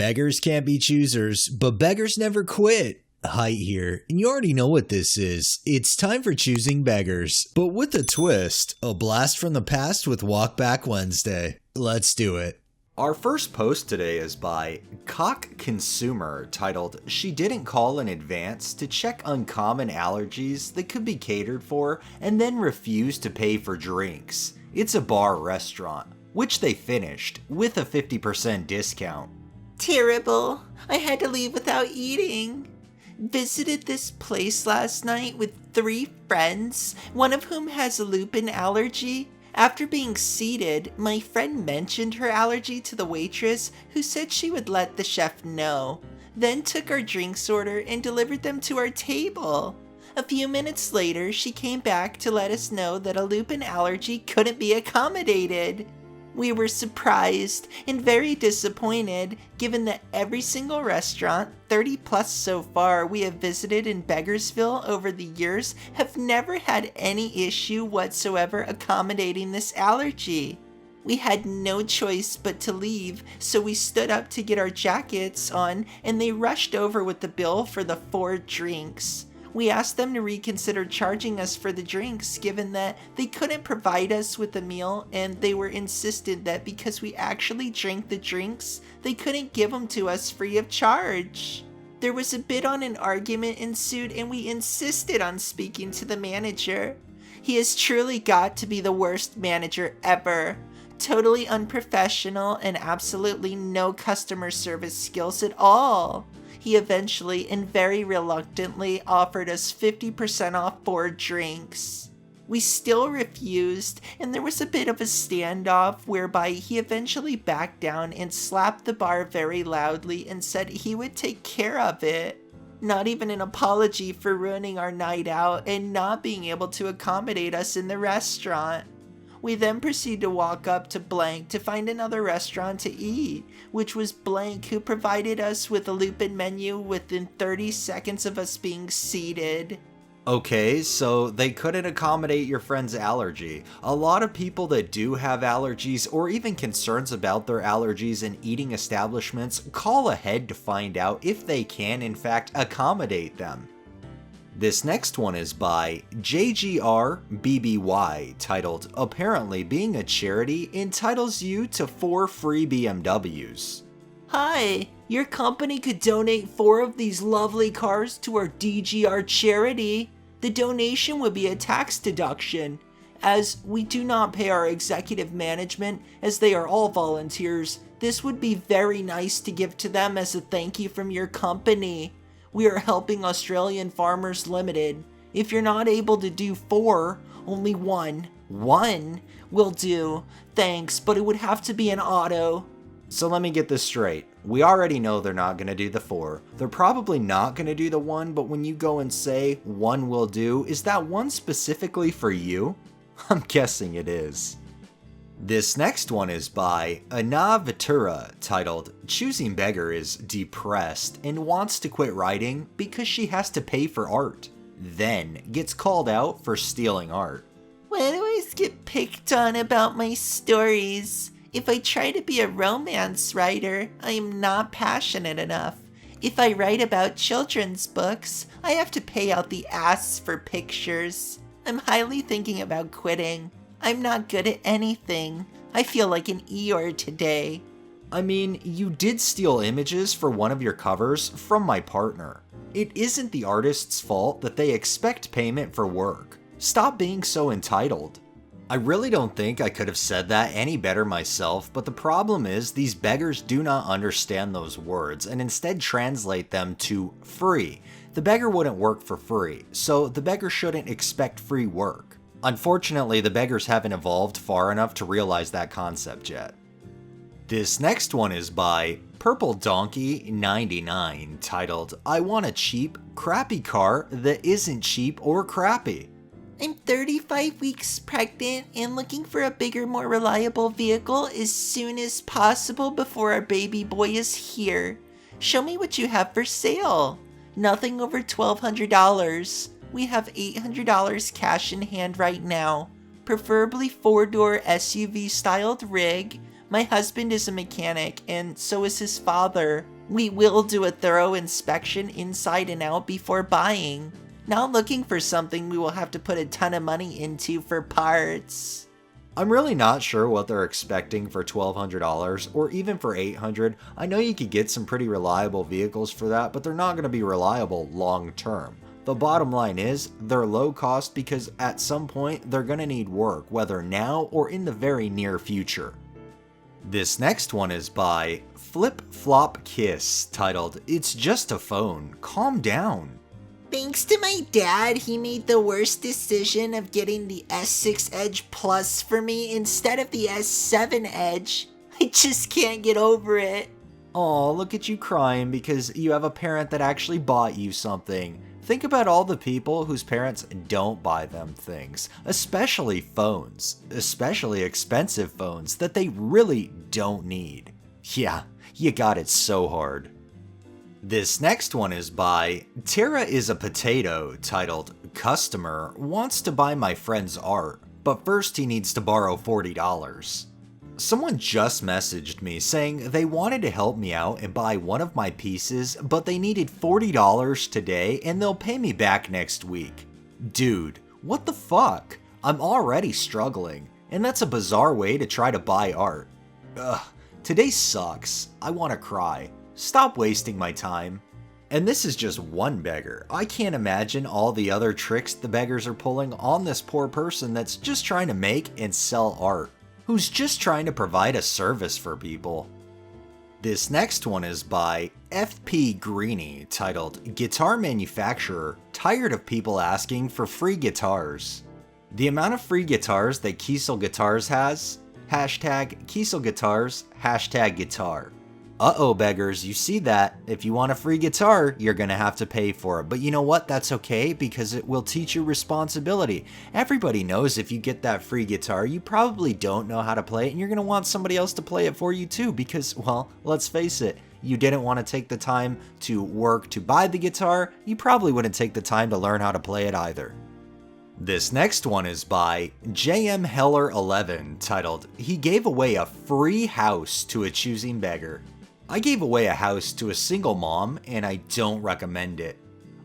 Beggars can't be choosers, but beggars never quit. Height here, and you already know what this is. It's time for Choosing Beggars, but with a twist, a blast from the past with Walkback Wednesday. Let's do it. Our first post today is by Cock Consumer, titled, "She didn't call in advance to check uncommon allergies that could be catered for and then refused to pay for drinks. It's a bar restaurant," which they finished with a 50% discount. Terrible. I had to leave without eating. Visited this place last night with 3 friends, one of whom has a lupin allergy. After being seated, my friend mentioned her allergy to the waitress, who said she would let the chef know, then took our drinks order and delivered them to our table. A few minutes later, she came back to let us know that a lupin allergy couldn't be accommodated. We were surprised and very disappointed, given that every single restaurant, 30 plus so far, we have visited in Beggarsville over the years have never had any issue whatsoever accommodating this allergy. We had no choice but to leave, so we stood up to get our jackets on, and they rushed over with the bill for the 4 drinks. We asked them to reconsider charging us for the drinks, given that they couldn't provide us with a meal, and they were insistent that because we actually drank the drinks, they couldn't give them to us free of charge. There was a bit on an argument ensued, and we insisted on speaking to the manager. He has truly got to be the worst manager ever. Totally unprofessional and absolutely no customer service skills at all. He eventually and very reluctantly offered us 50% off 4 drinks. We still refused, and there was a bit of a standoff whereby he eventually backed down and slapped the bar very loudly and said he would take care of it. Not even an apology for ruining our night out and not being able to accommodate us in the restaurant. We then proceed to walk up to blank to find another restaurant to eat, which was blank, who provided us with a lupin menu within 30 seconds of us being seated. Okay, so they couldn't accommodate your friend's allergy. A lot of people that do have allergies or even concerns about their allergies in eating establishments call ahead to find out if they can in fact accommodate them. This next one is by JGRBBY, titled, "Apparently being a charity entitles you to 4 free BMWs." Hi, your company could donate 4 of these lovely cars to our DGR charity. The donation would be a tax deduction, as we do not pay our executive management as they are all volunteers. This would be very nice to give to them as a thank you from your company. We are helping Australian Farmers Limited. If you're not able to do 4, only 1 will do. Thanks, but it would have to be an auto. So let me get this straight. We already know they're not going to do the 4. They're probably not going to do the 1, but when you go and say 1 will do, is that 1 specifically for you? I'm guessing it is. This next one is by Ana Vitura, titled, "Choosing Beggar is depressed and wants to quit writing because she has to pay for art, then gets called out for stealing art." Why do I always get picked on about my stories? If I try to be a romance writer, I am not passionate enough. If I write about children's books, I have to pay out the ass for pictures. I'm highly thinking about quitting. I'm not good at anything. I feel like an Eeyore today. I mean, you did steal images for one of your covers from my partner. It isn't the artist's fault that they expect payment for work. Stop being so entitled. I really don't think I could have said that any better myself, but the problem is these beggars do not understand those words and instead translate them to free. The beggar wouldn't work for free, so the beggar shouldn't expect free work. Unfortunately, the beggars haven't evolved far enough to realize that concept yet. This next one is by Purple Donkey 99, titled, "I want a cheap, crappy car that isn't cheap or crappy." I'm 35 weeks pregnant and looking for a bigger, more reliable vehicle as soon as possible before our baby boy is here. Show me what you have for sale. Nothing over $1,200. We have $800 cash in hand right now. Preferably 4-door SUV styled rig, My husband is a mechanic, and so is his father. We will do a thorough inspection inside and out before buying. Not looking for something we will have to put a ton of money into for parts. I'm really not sure what they're expecting for $1,200 or even for $800. I know you could get some pretty reliable vehicles for that, but they're not going to be reliable long term. The bottom line is, they're low cost because at some point they're going to need work, whether now or in the very near future. This next one is by Flip Flop Kiss, titled, "It's just a phone, calm down." Thanks to my dad, he made the worst decision of getting the S6 Edge Plus for me instead of the S7 Edge. I just can't get over it. Aw, look at you crying because you have a parent that actually bought you something. Think about all the people whose parents don't buy them things, especially phones, especially expensive phones that they really don't need. Yeah, you got it so hard. This next one is by Tara is a Potato, titled, "Customer wants to buy my friend's art, but first he needs to borrow $40. Someone just messaged me saying they wanted to help me out and buy one of my pieces, but they needed $40 today and they'll pay me back next week. Dude, what the fuck? I'm already struggling, and that's a bizarre way to try to buy art. Ugh, today sucks. I want to cry. Stop wasting my time. And this is just one beggar. I can't imagine all the other tricks the beggars are pulling on this poor person that's just trying to make and sell art, who's just trying to provide a service for people. This next one is by FP Greenie, titled, "Guitar Manufacturer Tired of People Asking for Free Guitars." The amount of free guitars that Kiesel Guitars has, hashtag Kiesel Guitars, hashtag guitar. Uh-oh, beggars, you see that. If you want a free guitar, you're gonna have to pay for it. But you know what? That's okay, because it will teach you responsibility. Everybody knows if you get that free guitar, you probably don't know how to play it, and you're gonna want somebody else to play it for you too, because, well, let's face it, you didn't want to take the time to work to buy the guitar, you probably wouldn't take the time to learn how to play it either. This next one is by JM Heller 11, titled, "He gave away a free house to a choosing beggar." I gave away a house to a single mom, and I don't recommend it.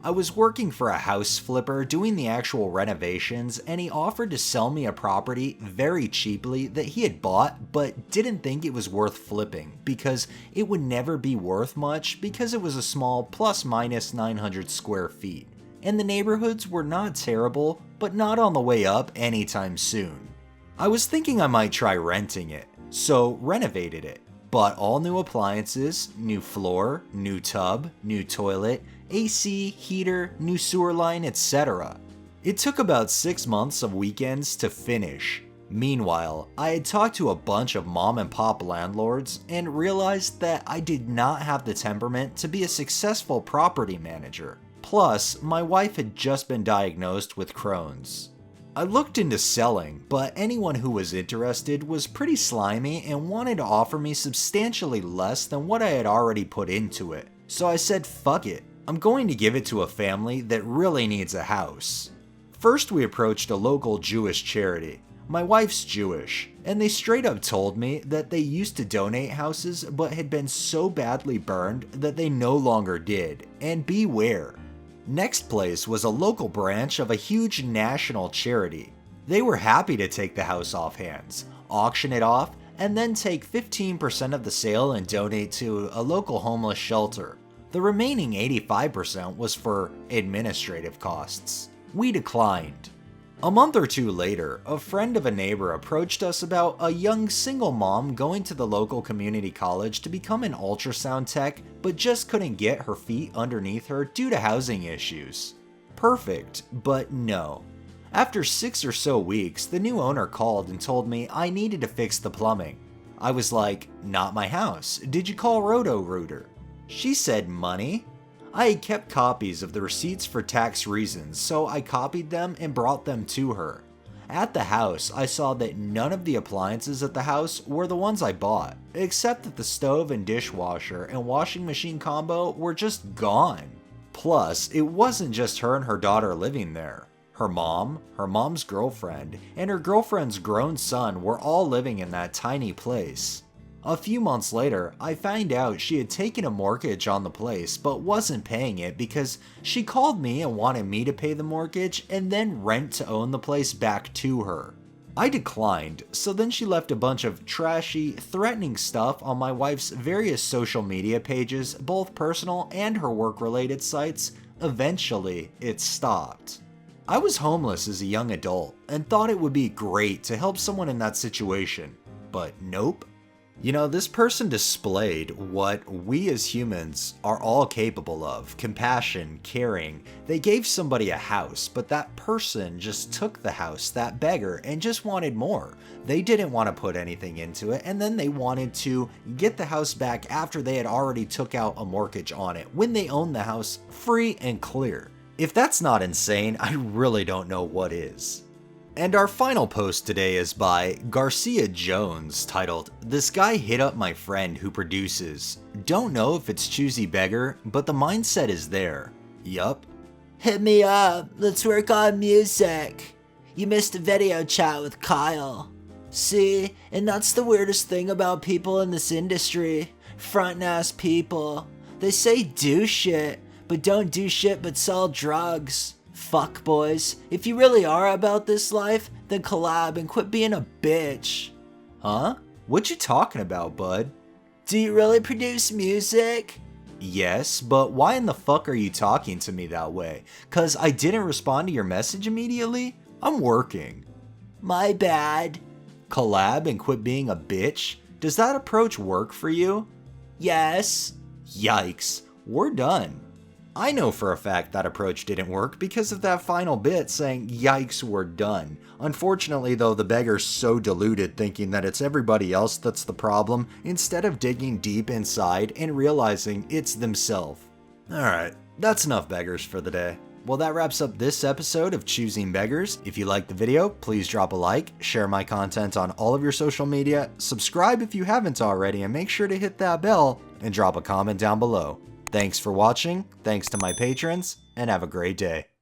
I was working for a house flipper doing the actual renovations, and he offered to sell me a property very cheaply that he had bought but didn't think it was worth flipping because it would never be worth much because it was a small plus minus 900 square feet. And the neighborhoods were not terrible, but not on the way up anytime soon. I was thinking I might try renting it, so renovated it. Bought all new appliances, new floor, new tub, new toilet, AC, heater, new sewer line, etc. It took about 6 months of weekends to finish. Meanwhile, I had talked to a bunch of mom and pop landlords and realized that I did not have the temperament to be a successful property manager. Plus, my wife had just been diagnosed with Crohn's. I looked into selling, but anyone who was interested was pretty slimy and wanted to offer me substantially less than what I had already put into it. So I said, fuck it, I'm going to give it to a family that really needs a house. First we approached a local Jewish charity. My wife's Jewish, and they straight up told me that they used to donate houses but had been so badly burned that they no longer did, and beware. Next place was a local branch of a huge national charity. They were happy to take the house off hands, auction it off, and then take 15% of the sale and donate to a local homeless shelter. The remaining 85% was for administrative costs. We declined. A month or two later, a friend of a neighbor approached us about a young single mom going to the local community college to become an ultrasound tech, but just couldn't get her feet underneath her due to housing issues. Perfect, but no. After 6 or so weeks, the new owner called and told me I needed to fix the plumbing. I was like, not my house. Did you call Roto-Rooter? She said, money? I had kept copies of the receipts for tax reasons, so I copied them and brought them to her. At the house, I saw that none of the appliances at the house were the ones I bought, except that the stove and dishwasher and washing machine combo were just gone. Plus, it wasn't just her and her daughter living there. Her mom, her mom's girlfriend, and her girlfriend's grown son were all living in that tiny place. A few months later, I found out she had taken a mortgage on the place but wasn't paying it because she called me and wanted me to pay the mortgage and then rent to own the place back to her. I declined, so then she left a bunch of trashy, threatening stuff on my wife's various social media pages, both personal and her work-related sites. Eventually, it stopped. I was homeless as a young adult and thought it would be great to help someone in that situation, but nope. You know, this person displayed what we as humans are all capable of: compassion, caring. They gave somebody a house, but that person just took the house, that beggar, and just wanted more. They didn't want to put anything into it, and then they wanted to get the house back after they had already took out a mortgage on it, when they owned the house free and clear. If that's not insane, I really don't know what is. And our final post today is by Garcia Jones, titled, "This guy hit up my friend who produces. Don't know if it's choosy beggar, but the mindset is there. Yup." Hit me up, let's work on music. You missed a video chat with Kyle. See, and that's the weirdest thing about people in this industry. Frontin' ass people. They say do shit, but don't do shit but sell drugs. Fuck boys, if you really are about this life, then collab and quit being a bitch. Huh? What you talking about, bud? Do you really produce music? Yes, but why in the fuck are you talking to me that way? 'Cause I didn't respond to your message immediately? I'm working. My bad. Collab and quit being a bitch? Does that approach work for you? Yes. Yikes, we're done. I know for a fact that approach didn't work because of that final bit saying, "Yikes, we're done." Unfortunately though, the beggar's so deluded thinking that it's everybody else that's the problem, instead of digging deep inside and realizing it's themselves. Alright, that's enough beggars for the day. Well, that wraps up this episode of Choosing Beggars. If you liked the video, please drop a like, share my content on all of your social media, subscribe if you haven't already, and make sure to hit that bell, and drop a comment down below. Thanks for watching, thanks to my patrons, and have a great day.